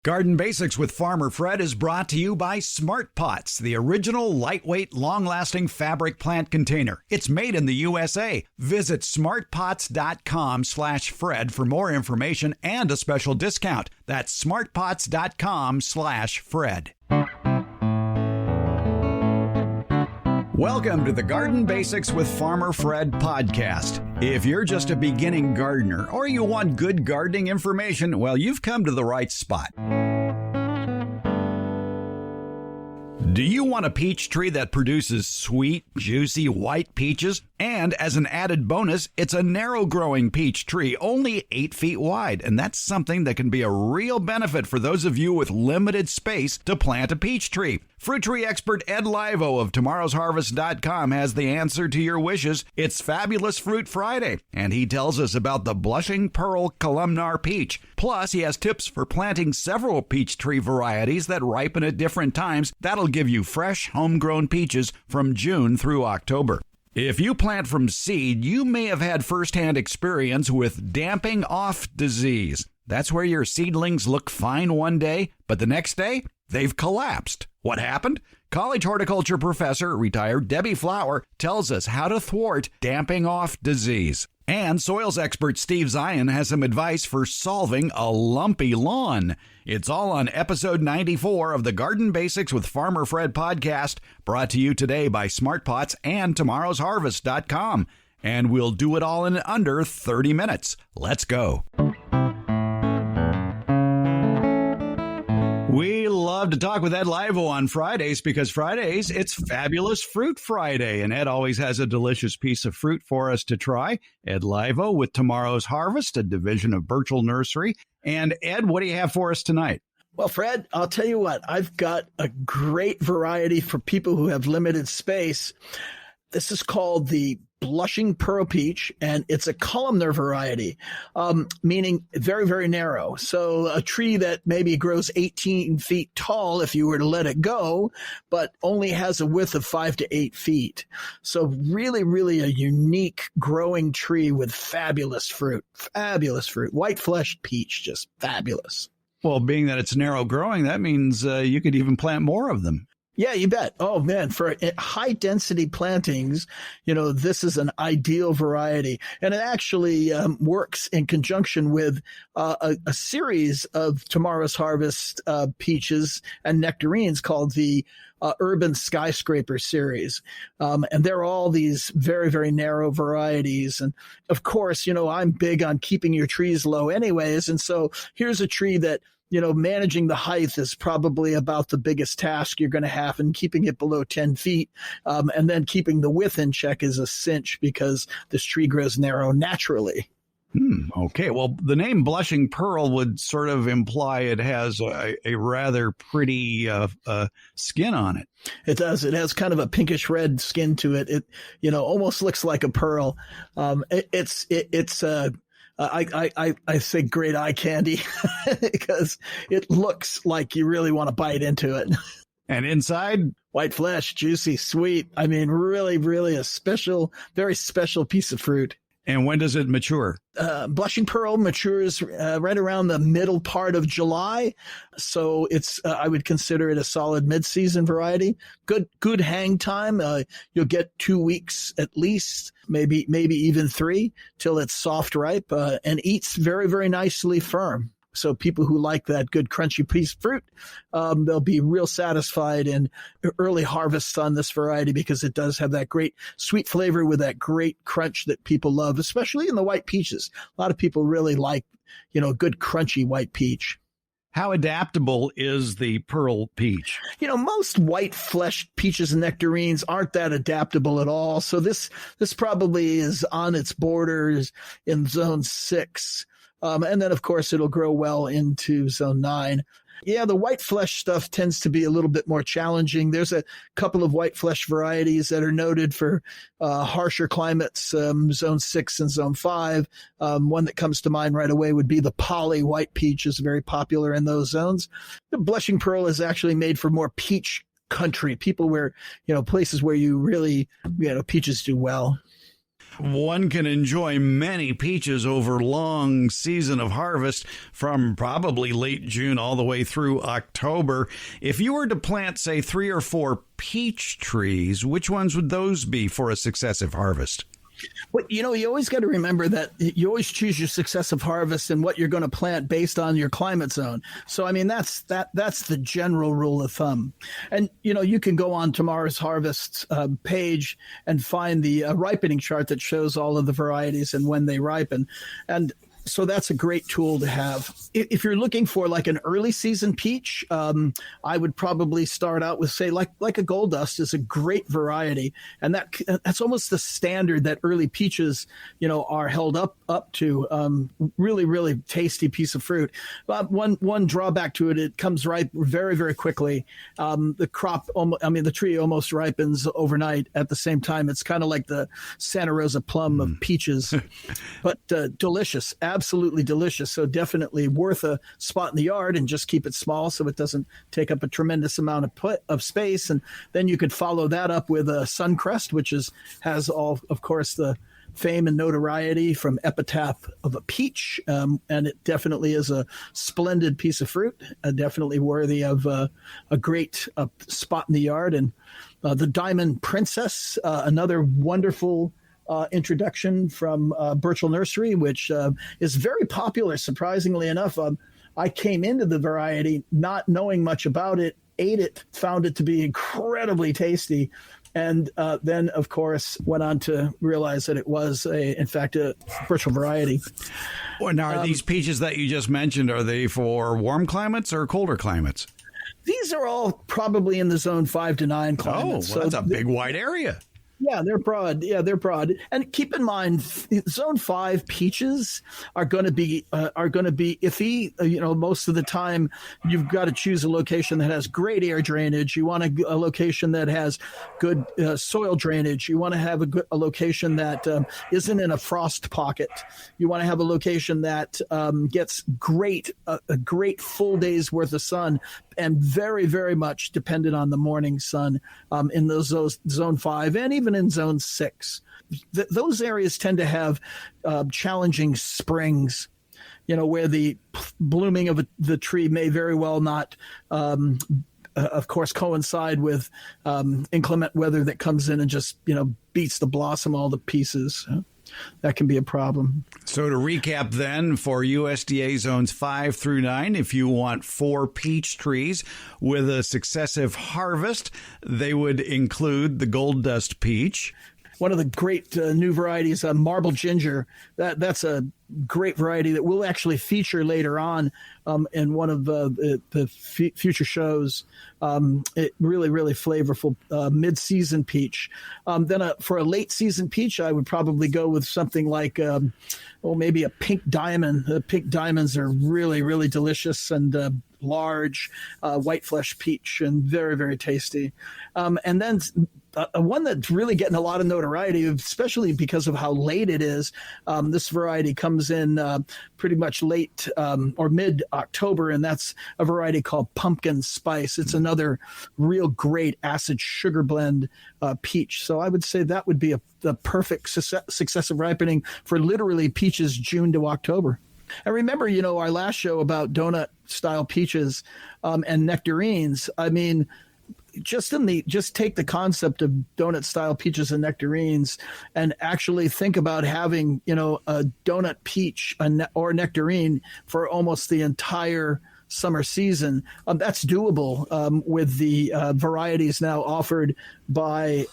Garden Basics with Farmer Fred is brought to you by Smart Pots, the original lightweight, long-lasting fabric plant container. It's made in the USA. Visit smartpots.com/Fred for more information and a special discount. That's smartpots.com/Fred. Welcome to the Garden Basics with Farmer Fred podcast. If you're just a beginning gardener or you want good gardening information, well, you've come to the right spot. Do you want a peach tree that produces sweet, juicy, white peaches? And as an added bonus, it's a narrow-growing peach tree, only 8 feet wide, and that's something that can be a real benefit for those of you with limited space to plant a peach tree. Fruit tree expert Ed Livo of tomorrowsharvest.com has the answer to your wishes. It's Fabulous Fruit Friday, and he tells us about the Blushing Pearl Columnar peach. Plus, he has tips for planting several peach tree varieties that ripen at different times. That'll give you fresh, homegrown peaches from June through October. If you plant from seed, you may have had firsthand experience with damping off disease. That's where your seedlings look fine one day, but the next day, they've collapsed. What happened? College horticulture professor, retired Debbie Flower, tells us how to thwart damping off disease. And soils expert Steve Zien has some advice for solving a lumpy lawn. It's all on episode 94 of the Garden Basics with Farmer Fred podcast, brought to you today by Smart Pots and tomorrowsharvest.com. And we'll do it all in under 30 minutes. Let's go. We love to talk with Ed Livo on Fridays because Fridays, it's Fabulous Fruit Friday, and Ed always has a delicious piece of fruit for us to try. Ed Livo with Tomorrow's Harvest, a division of Birchall Nursery. And Ed, what do you have for us tonight? Well, Fred, I'll tell you what, I've got a great variety for people who have limited space. This is called the Blushing Pearl Peach, and it's a columnar variety, meaning very, very narrow. So a tree that maybe grows 18 feet tall if you were to let it go, but only has a width of 5 to 8 feet. So really, really a unique growing tree with fabulous fruit. Fabulous fruit. White-fleshed peach, just fabulous. Well, being that it's narrow growing, that means you could even plant more of them. Yeah, you bet. Oh, man, for high density plantings, this is an ideal variety. And it actually works in conjunction with a series of Tomorrow's Harvest peaches and nectarines called the Urban Skyscraper series. And they're all these very, very narrow varieties. And of course, I'm big on keeping your trees low anyways. And so here's a tree that managing the height is probably about the biggest task you're going to have, and keeping it below 10 feet. And then keeping the width in check is a cinch because this tree grows narrow naturally. Okay. Well, the name Blushing Pearl would sort of imply it has a rather pretty skin on it. It does. It has kind of a pinkish red skin to it. It, almost looks like a pearl. I say great eye candy because it looks like you really want to bite into it. And inside? White flesh, juicy, sweet. I mean, really, really a special, very special piece of fruit. And when does it mature? Blushing Pearl matures right around the middle part of July. So it's, I would consider it a solid mid-season variety. Good hang time. You'll get 2 weeks at least, maybe even 3 till it's soft ripe, and eats very, very nicely firm. So people who like that good crunchy piece of fruit, they'll be real satisfied in early harvests on this variety because it does have that great sweet flavor with that great crunch that people love, especially in the white peaches. A lot of people really like, good crunchy white peach. How adaptable is the pearl peach? Most white fleshed peaches and nectarines aren't that adaptable at all. So this probably is on its borders in zone 6. And then, of course, it'll grow well into zone 9. Yeah, the white flesh stuff tends to be a little bit more challenging. There's a couple of white flesh varieties that are noted for harsher climates, zone 6 and zone 5. One that comes to mind right away would be the poly white peach, is very popular in those zones. The Blushing Pearl is actually made for more peach country, people where, places where you really, peaches do well. One can enjoy many peaches over long season of harvest from probably late June all the way through October. If you were to plant, say, 3 or 4 peach trees, which ones would those be for a successive harvest? Well, you always got to remember that you always choose your successive harvest and what you're going to plant based on your climate zone. So, I mean, that's the general rule of thumb. And, you can go on Tomorrow's Harvest page and find the ripening chart that shows all of the varieties and when they ripen. And so that's a great tool to have. If you're looking for like an early season peach, I would probably start out with, say, like a Gold Dust is a great variety, and that's almost the standard that early peaches, are held up to. Really, really tasty piece of fruit. But one drawback to it, it comes ripe very, very quickly. The tree almost ripens overnight. At the same time, it's kind of like the Santa Rosa plum of peaches, but delicious. Absolutely delicious. So definitely worth a spot in the yard, and just keep it small so it doesn't take up a tremendous amount of space. And then you could follow that up with a Suncrest, which has all, of course, the fame and notoriety from Epitaph of a Peach. And it definitely is a splendid piece of fruit, definitely worthy of a great spot in the yard. And the Diamond Princess, another wonderful introduction from Burchell Nursery, which is very popular, surprisingly enough. I came into the variety not knowing much about it, ate it, found it to be incredibly tasty, and then, of course, went on to realize that it was, in fact, a Burchell variety. Well, now, are these peaches that you just mentioned, are they for warm climates or colder climates? These are all probably in the zone 5 to 9 climates. Oh, well, that's a big wide area. Yeah, they're broad. And keep in mind, Zone 5 peaches are going to be iffy. Most of the time, you've got to choose a location that has great air drainage. You want a location that has good soil drainage. You want to have a location that isn't in a frost pocket. You want to have a location that gets a great full day's worth of sun, and very, very much dependent on the morning sun in those Zone 5 and even in Zone 6. Those areas tend to have challenging springs, where the blooming of the tree may very well not, of course, coincide with inclement weather that comes in and just, beats the blossom all to pieces. That can be a problem. So to recap then, for USDA zones 5 through 9, if you want 4 peach trees with a successive harvest, they would include the Gold Dust peach. One of the great new varieties, Marble Ginger, that's a great variety that we'll actually feature later on in one of the future shows. It really, really flavorful mid-season peach. Then for a late-season peach, I would probably go with something like, maybe a Pink Diamond. The Pink Diamonds are really, really delicious and large, white flesh peach, and very, very tasty. And then one that's really getting a lot of notoriety, especially because of how late it is. This variety comes in pretty much late or mid-October, and that's a variety called Pumpkin Spice. It's another real great acid sugar blend peach. So I would say that would be the perfect successive ripening for literally peaches June to October. And remember, our last show about donut-style peaches and nectarines. I mean, just take the concept of donut style peaches and nectarines and actually think about having, a donut peach or nectarine for almost the entire summer season. That's doable with the varieties now offered by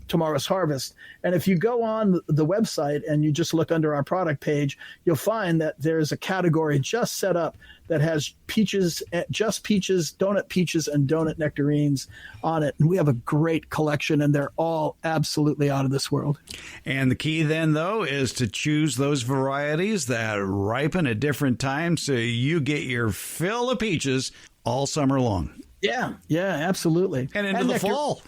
Tomorrow's Harvest. And if you go on the website and you just look under our product page, you'll find that there's a category just set up that has peaches, just peaches, donut peaches, and donut nectarines on it. And we have a great collection, and they're all absolutely out of this world. And the key then, though, is to choose those varieties that ripen at different times so you get your fill of peaches all summer long. Yeah, absolutely. And into the fall.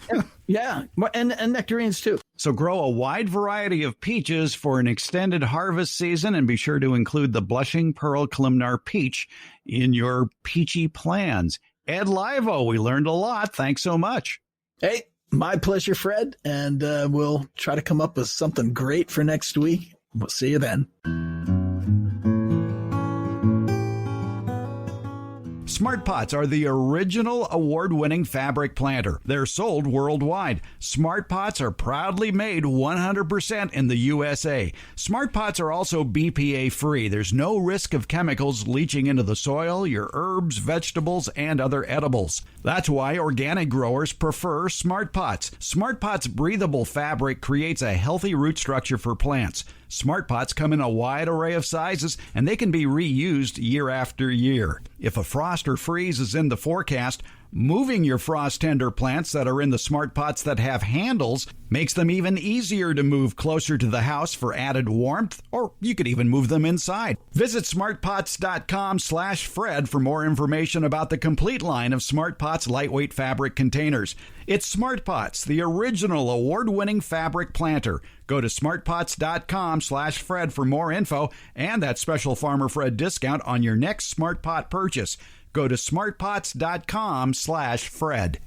Yeah, and nectarines too. So grow a wide variety of peaches for an extended harvest season, and be sure to include the Blushing Pearl Columnar peach in your peachy plans. Ed Livo, we learned a lot. Thanks so much. Hey, My pleasure, Fred. And we'll try to come up with something great for next week. We'll see you then. Smart Pots are the original award-winning fabric planter. They're sold worldwide. Smart Pots are proudly made 100% in the USA. Smart Pots are also BPA-free. There's no risk of chemicals leaching into the soil, your herbs, vegetables, and other edibles. That's why organic growers prefer Smart Pots. Smart Pots' breathable fabric creates a healthy root structure for plants. Smart Pots come in a wide array of sizes, and they can be reused year after year. If a frost or freeze is in the forecast, moving your frost-tender plants that are in the Smart Pots that have handles makes them even easier to move closer to the house for added warmth, or you could even move them inside. Visit smartpots.com/Fred for more information about the complete line of Smart Pots lightweight fabric containers. It's Smart Pots, the original award-winning fabric planter. Go to smartpots.com/Fred for more info and that special Farmer Fred discount on your next Smart Pot purchase. Go to smartpots.com/Fred.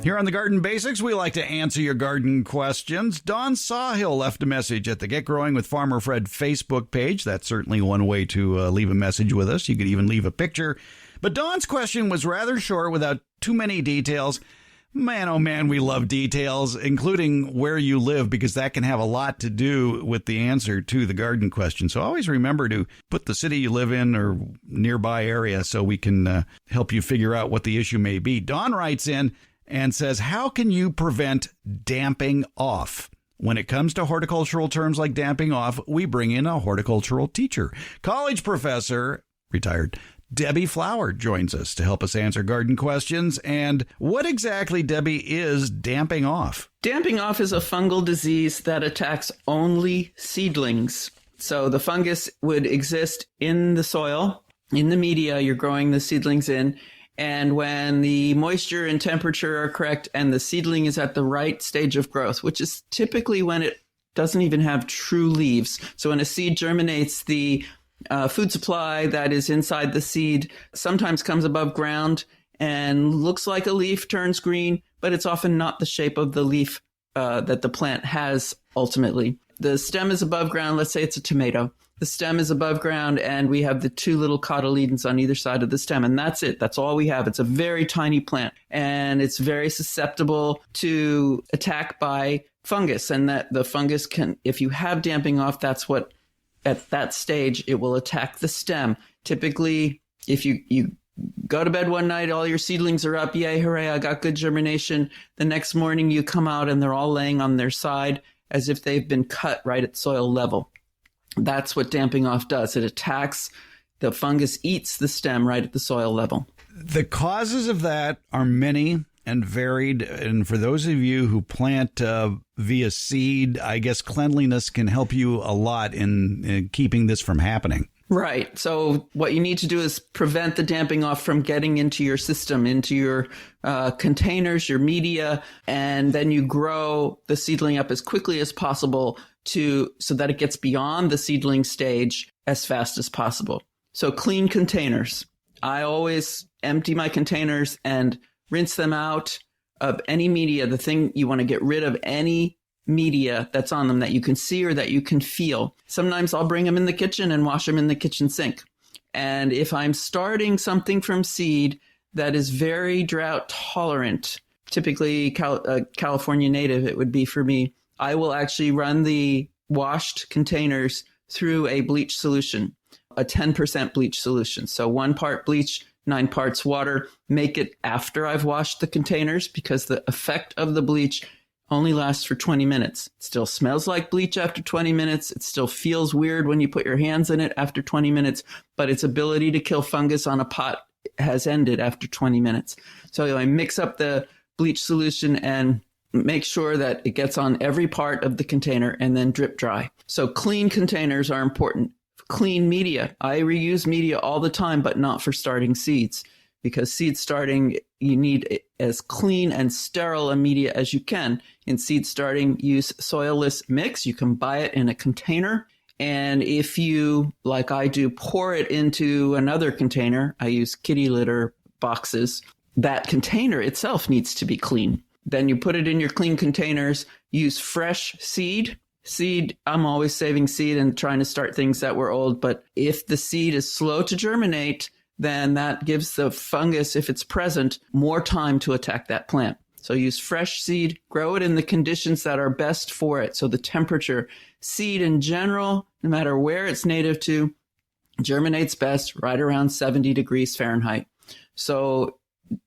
Here on the Garden Basics, we like to answer your garden questions. Don Sawhill left a message at the Get Growing with Farmer Fred Facebook page. That's certainly one way to leave a message with us. You could even leave a picture. But Don's question was rather short without too many details. Man, oh man, we love details, including where you live, because that can have a lot to do with the answer to the garden question. So always remember to put the city you live in or nearby area so we can help you figure out what the issue may be. Don writes in and says, how can you prevent damping off? When it comes to horticultural terms like damping off, we bring in a horticultural teacher. College professor, retired, Debbie Flower joins us to help us answer garden questions. And what exactly, Debbie, is damping off? Damping off is a fungal disease that attacks only seedlings. So the fungus would exist in the soil, in the media you're growing the seedlings in. And when the moisture and temperature are correct and the seedling is at the right stage of growth, which is typically when it doesn't even have true leaves. So when a seed germinates, the food supply that is inside the seed sometimes comes above ground and looks like a leaf, turns green, but it's often not the shape of the leaf that the plant has ultimately. The stem is above ground. Let's say it's a tomato. The stem is above ground and we have the two little cotyledons on either side of the stem. And that's it. That's all we have. It's a very tiny plant and it's very susceptible to attack by fungus. And that the fungus can, if you have damping off, that's what at that stage, it will attack the stem. Typically, if you go to bed one night, all your seedlings are up, yay, hooray, I got good germination. The next morning you come out and they're all laying on their side as if they've been cut right at soil level. That's what damping off does. It attacks, the fungus eats the stem right at the soil level. The causes of that are many and varied. And for those of you who plant via seed, I guess cleanliness can help you a lot in keeping this from happening. Right. So what you need to do is prevent the damping off from getting into your system, into your containers, your media, and then you grow the seedling up as quickly as possible so that it gets beyond the seedling stage as fast as possible. So clean containers. I always empty my containers and rinse them out of any media. The thing you want to get rid of any media that's on them that you can see or that you can feel. Sometimes I'll bring them in the kitchen and wash them in the kitchen sink. And if I'm starting something from seed that is very drought tolerant, typically California native, it would be for me, I will actually run the washed containers through a bleach solution, a 10% bleach solution. So 1 part bleach, 9 parts water. Make it after I've washed the containers because the effect of the bleach only lasts for 20 minutes. It still smells like bleach after 20 minutes. It still feels weird when you put your hands in it after 20 minutes, but its ability to kill fungus on a pot has ended after 20 minutes. So I mix up the bleach solution and make sure that it gets on every part of the container and then drip dry. So clean containers are important. Clean media. I reuse media all the time, but not for starting seeds, because seed starting, you need as clean and sterile a media as you can. In seed starting, use soilless mix. You can buy it in a container. And if you, like I do, pour it into another container, I use kitty litter boxes. that container itself needs to be clean. Then you put it in your clean containers, use fresh seed. I'm always saving seed and trying to start things that were old. But if the seed is slow to germinate, then that gives the fungus, if it's present, more time to attack that plant. So use fresh seed, grow it in the conditions that are best for it. So the temperature, seed in general, no matter where it's native to, germinates best right around 70 degrees Fahrenheit. So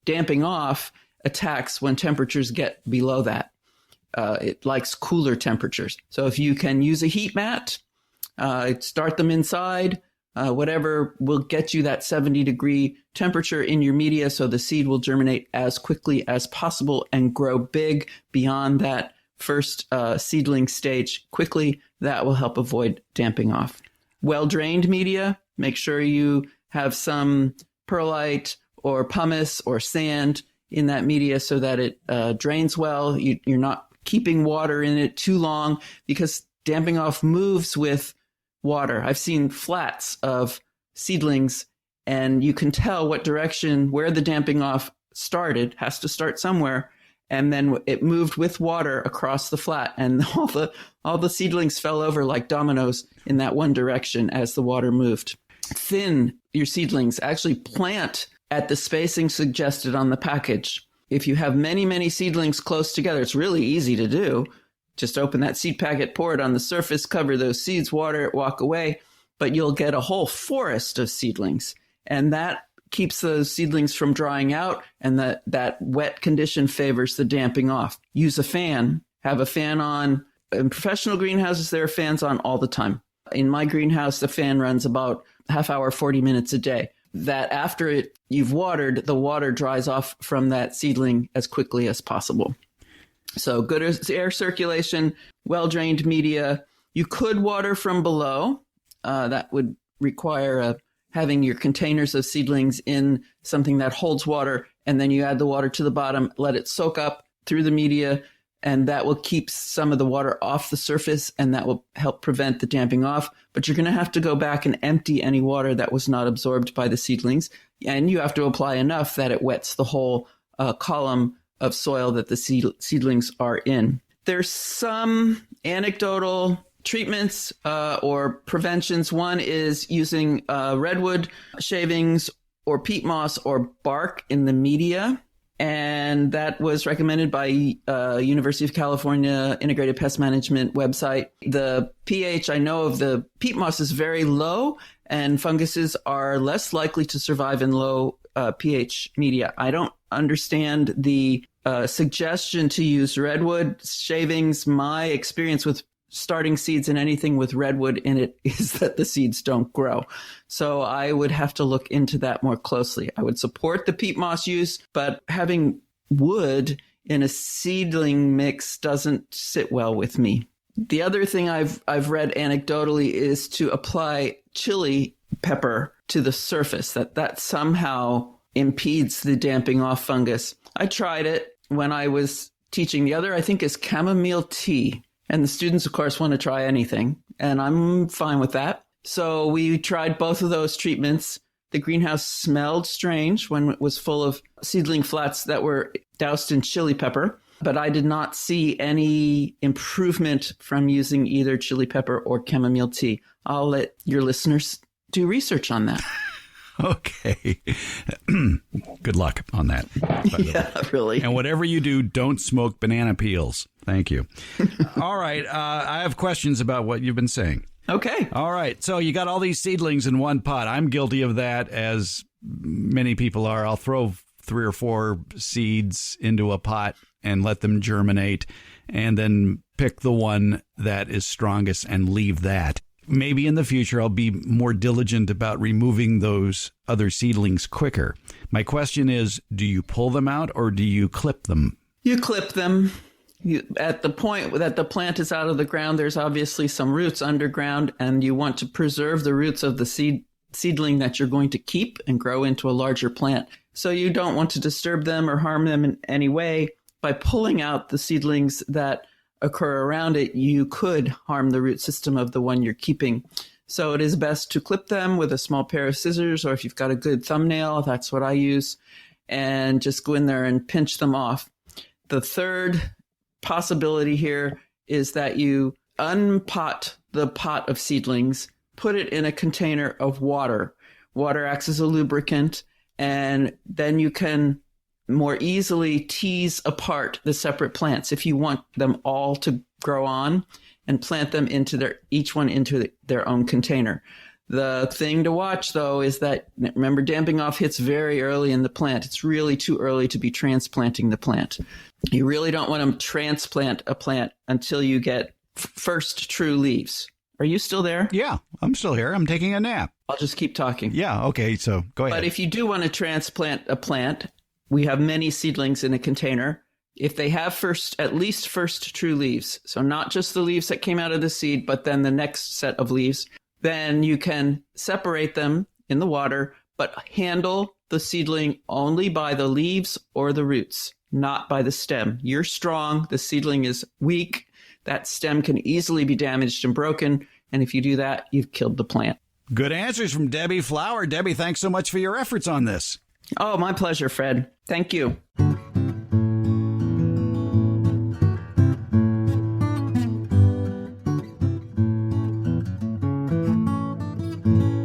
damping off attacks when temperatures get below that. It likes cooler temperatures. So if you can use a heat mat, start them inside, whatever will get you that 70-degree temperature in your media so the seed will germinate as quickly as possible and grow big beyond that first seedling stage quickly. That will help avoid damping off. Well-drained media, make sure you have some perlite or pumice or sand in that media so that it drains well. You're not keeping water in it too long because damping off moves with water. I've seen flats of seedlings and you can tell what direction, where the damping off started, has to start somewhere. And then it moved with water across the flat and all the seedlings fell over like dominoes in that one direction as the water moved. Thin your seedlings, actually plant at the spacing suggested on the package. If you have many, many seedlings close together, it's really easy to do. Just open that seed packet, pour it on the surface, cover those seeds, water it, walk away, but you'll get a whole forest of seedlings. And that keeps those seedlings from drying out, and that wet condition favors the damping off. Use a fan. Have a fan on. In professional greenhouses, there are fans on all the time. In my greenhouse, the fan runs about half hour, 40 minutes a day. That after you've watered, the water dries off from that seedling as quickly as possible. So good air circulation, well-drained media. You could water from below. That would require having your containers of seedlings in something that holds water, and then you add the water to the bottom, let it soak up through the media, and that will keep some of the water off the surface, and that will help prevent the damping off. But you're going to have to go back and empty any water that was not absorbed by the seedlings, and you have to apply enough that it wets the whole column of soil that the seedlings are in. There's some anecdotal treatments or preventions. One is using redwood shavings or peat moss or bark in the media. And that was recommended by University of California Integrated Pest Management website. The pH I know of the peat moss is very low, and funguses are less likely to survive in low pH media. I don't understand the suggestion to use redwood shavings. My experience with starting seeds in anything with redwood in it is that the seeds don't grow. So I would have to look into that more closely. I would support the peat moss use, but having wood in a seedling mix doesn't sit well with me. The other thing I've read anecdotally is to apply chili pepper to the surface, that somehow impedes the damping off fungus. I tried it when I was teaching. The other, I think, is chamomile tea. And the students, of course, want to try anything, and I'm fine with that. So we tried both of those treatments. The greenhouse smelled strange when it was full of seedling flats that were doused in chili pepper, but I did not see any improvement from using either chili pepper or chamomile tea. I'll let your listeners do research on that. Okay. Good luck on that. Yeah, really. And whatever you do, don't smoke banana peels. Thank you. All right. I have questions about what you've been saying. Okay. All right. So you got all these seedlings in one pot. I'm guilty of that, as many people are. I'll throw 3 or 4 seeds into a pot and let them germinate, and then pick the one that is strongest and leave that. Maybe in the future, I'll be more diligent about removing those other seedlings quicker. My question is, do you pull them out or do you clip them? You clip them. At the point that the plant is out of the ground, there's obviously some roots underground, and you want to preserve the roots of the seedling that you're going to keep and grow into a larger plant. So you don't want to disturb them or harm them in any way. By pulling out the seedlings that occur around it, you could harm the root system of the one you're keeping. So it is best to clip them with a small pair of scissors, or if you've got a good thumbnail, that's what I use. and just go in there and pinch them off. The third possibility here is that you unpot the pot of seedlings, put it in a container of water. Water acts as a lubricant, and then you can more easily tease apart the separate plants if you want them all to grow on, and plant them each one into their own container. The thing to watch, though, is that, remember, damping off hits very early in the plant. It's really too early to be transplanting the plant. You really don't want to transplant a plant until you get first true leaves. Are you still there? Yeah, I'm still here. I'm taking a nap. I'll just keep talking. Yeah, okay, so go ahead. But if you do want to transplant a plant, we have many seedlings in a container. If they have at least first true leaves, so not just the leaves that came out of the seed, but then the next set of leaves, then you can separate them in the water, but handle the seedling only by the leaves or the roots, not by the stem. You're strong, the seedling is weak, that stem can easily be damaged and broken, and if you do that, you've killed the plant. Good answers from Debbie Flower. Debbie, thanks so much for your efforts on this. Oh, my pleasure, Fred. Thank you.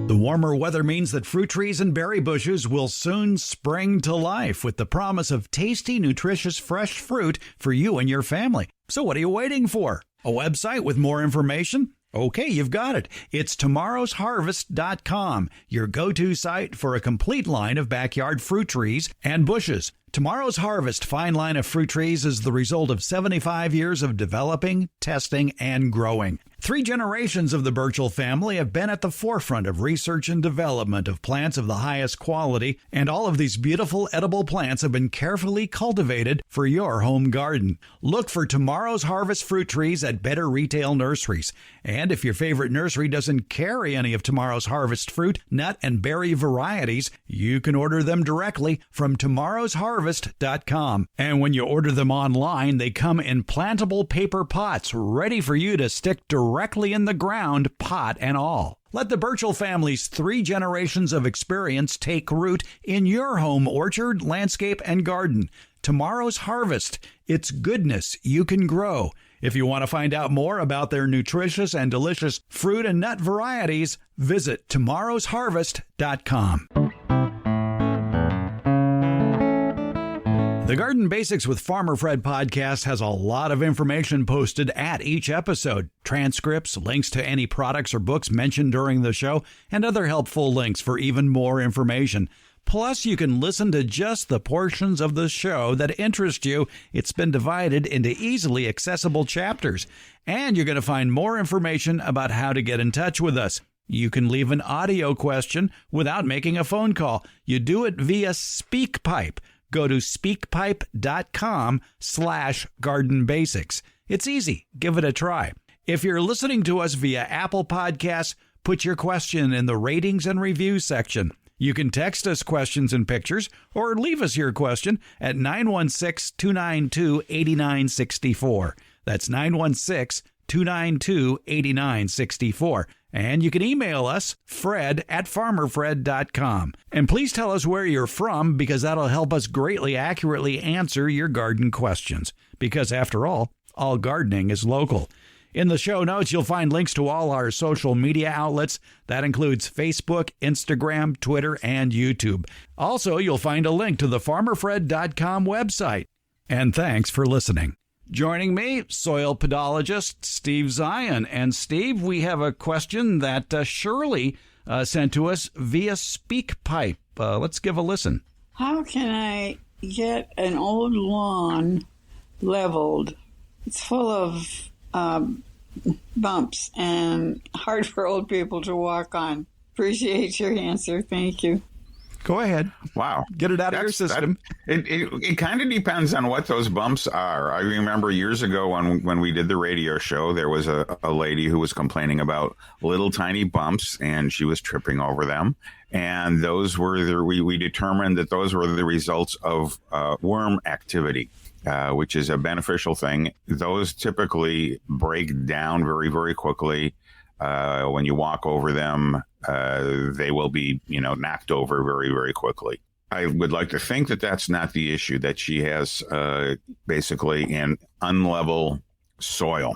The warmer weather means that fruit trees and berry bushes will soon spring to life with the promise of tasty, nutritious, fresh fruit for you and your family. So what are you waiting for? A website with more information? Okay, you've got it. It's tomorrowsharvest.com, your go-to site for a complete line of backyard fruit trees and bushes. Tomorrow's Harvest fine line of fruit trees is the result of 75 years of developing, testing, and growing. 3 generations of the Burchell family have been at the forefront of research and development of plants of the highest quality, and all of these beautiful edible plants have been carefully cultivated for your home garden. Look for Tomorrow's Harvest fruit trees at better retail nurseries. And if your favorite nursery doesn't carry any of Tomorrow's Harvest fruit, nut, and berry varieties, you can order them directly from tomorrowsharvest.com. And when you order them online, they come in plantable paper pots ready for you to stick directly in the ground, pot and all. Let the Burchell family's 3 generations of experience take root in your home orchard, landscape, and garden. Tomorrow's Harvest. It's goodness you can grow. If you want to find out more about their nutritious and delicious fruit and nut varieties, visit tomorrowsharvest.com. The Garden Basics with Farmer Fred podcast has a lot of information posted at each episode. Transcripts, links to any products or books mentioned during the show, and other helpful links for even more information. Plus, you can listen to just the portions of the show that interest you. It's been divided into easily accessible chapters. And you're going to find more information about how to get in touch with us. You can leave an audio question without making a phone call. You do it via SpeakPipe. Go to speakpipe.com/gardenbasics. It's easy. Give it a try. If you're listening to us via Apple Podcasts, put your question in the ratings and reviews section. You can text us questions and pictures or leave us your question at 916-292-8964. That's 916-292-8964. And you can email us, fred@farmerfred.com. And please tell us where you're from, because that'll help us greatly accurately answer your garden questions. Because after all gardening is local. In the show notes, you'll find links to all our social media outlets. That includes Facebook, Instagram, Twitter, and YouTube. Also, you'll find a link to the farmerfred.com website. And thanks for listening. Joining me, soil podologist Steve Zien. And Steve, we have a question that Shirley sent to us via SpeakPipe. Let's give a listen. How can I get an old lawn leveled? It's full of bumps and hard for old people to walk on. Appreciate your answer. Thank you. Go ahead. Wow. Get it out of your system. It kind of depends on what those bumps are. I remember years ago when we did the radio show, there was a lady who was complaining about little tiny bumps, and she was tripping over them. And those were we determined that those were the results of worm activity, which is a beneficial thing. Those typically break down very, very quickly. When you walk over them, they will be, knocked over very, very quickly. I would like to think that that's not the issue, that she has basically an unlevel soil.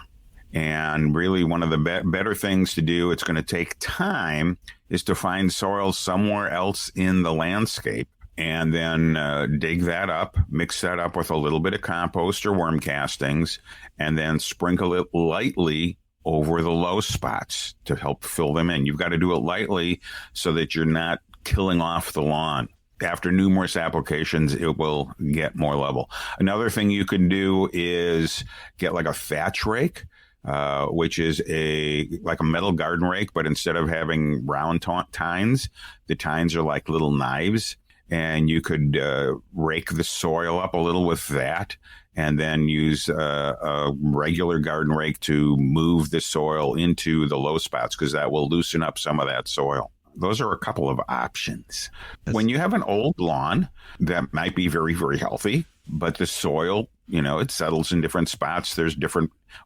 And really one of the better things to do, it's going to take time, is to find soil somewhere else in the landscape and then dig that up, mix that up with a little bit of compost or worm castings, and then sprinkle it lightly over the low spots to help fill them in. You've got to do it lightly so that you're not killing off the lawn. After numerous applications, it will get more level. Another thing you can do is get like a thatch rake, which is like a metal garden rake, but instead of having round tines, the tines are like little knives, and you could rake the soil up a little with that, and then use a regular garden rake to move the soil into the low spots, because that will loosen up some of that soil. Those are a couple of options. When you have an old lawn that might be very, very healthy, but the soil, it settles in different spots.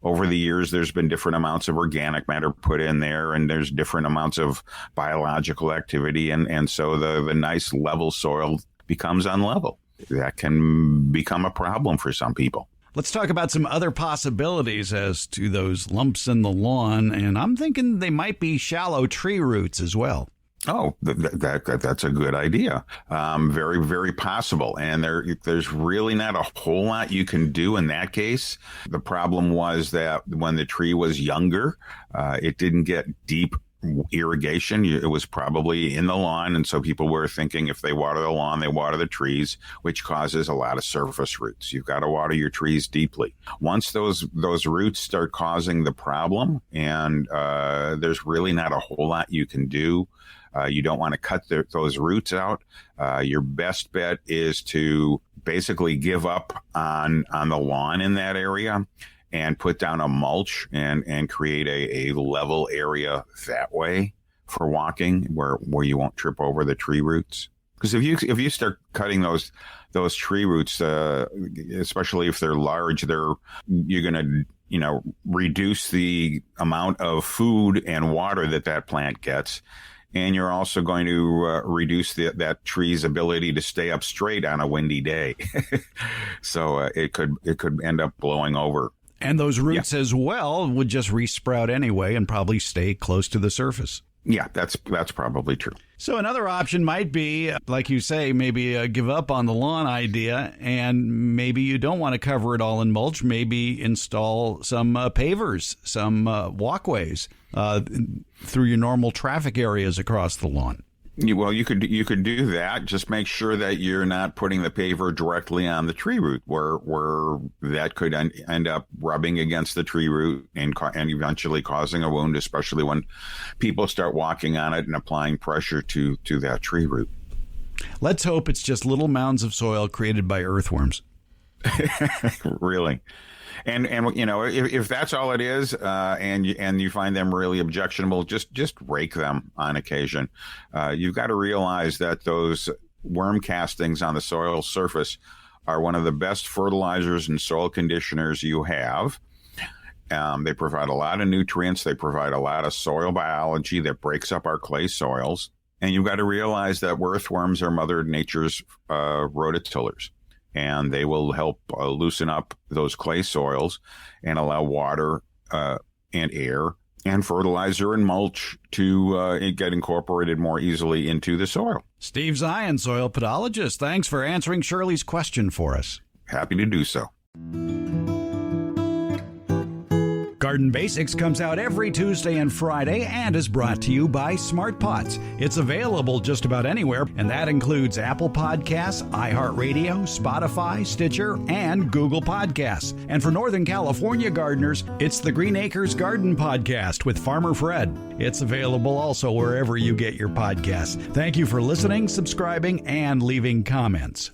Over the years, there's been different amounts of organic matter put in there, and there's different amounts of biological activity. And so the nice level soil becomes unlevel. That can become a problem for some people. Let's talk about some other possibilities as to those lumps in the lawn. And I'm thinking they might be shallow tree roots as well. Oh, that's a good idea. Very, very possible. And there's really not a whole lot you can do in that case. The problem was that when the tree was younger, it didn't get deep irrigation. It was probably in the lawn. And so people were thinking if they water the lawn, they water the trees, which causes a lot of surface roots. You've got to water your trees deeply. Once those roots start causing the problem, and there's really not a whole lot you can do. You don't want to cut those roots out. Your best bet is to basically give up on the lawn in that area and put down a mulch and create a level area that way for walking where you won't trip over the tree roots. Because if you start cutting those tree roots, especially if they're large, you're going to reduce the amount of food and water that plant gets. And you're also going to reduce that tree's ability to stay up straight on a windy day. So it could end up blowing over. And those roots as well would just resprout anyway and probably stay close to the surface. Yeah, that's probably true. So another option might be, like you say, maybe give up on the lawn idea, and maybe you don't want to cover it all in mulch. Maybe install some pavers, some walkways through your normal traffic areas across the lawn. Well, you could do that. Just make sure that you're not putting the paver directly on the tree root, where that could end up rubbing against the tree root and eventually causing a wound, especially when people start walking on it and applying pressure to that tree root. Let's hope it's just little mounds of soil created by earthworms. Really. And if that's all it is, and you find them really objectionable, just rake them on occasion. You've got to realize that those worm castings on the soil surface are one of the best fertilizers and soil conditioners you have. They provide a lot of nutrients. They provide a lot of soil biology that breaks up our clay soils. And you've got to realize that earthworms are Mother Nature's rototillers. And they will help loosen up those clay soils and allow water and air and fertilizer and mulch to get incorporated more easily into the soil. Steve Zien, soil pedologist, thanks for answering Shirley's question for us. Happy to do so. Garden Basics comes out every Tuesday and Friday and is brought to you by Smart Pots. It's available just about anywhere, and that includes Apple Podcasts, iHeartRadio, Spotify, Stitcher, and Google Podcasts. And for Northern California gardeners, it's the Green Acres Garden Podcast with Farmer Fred. It's available also wherever you get your podcasts. Thank you for listening, subscribing, and leaving comments.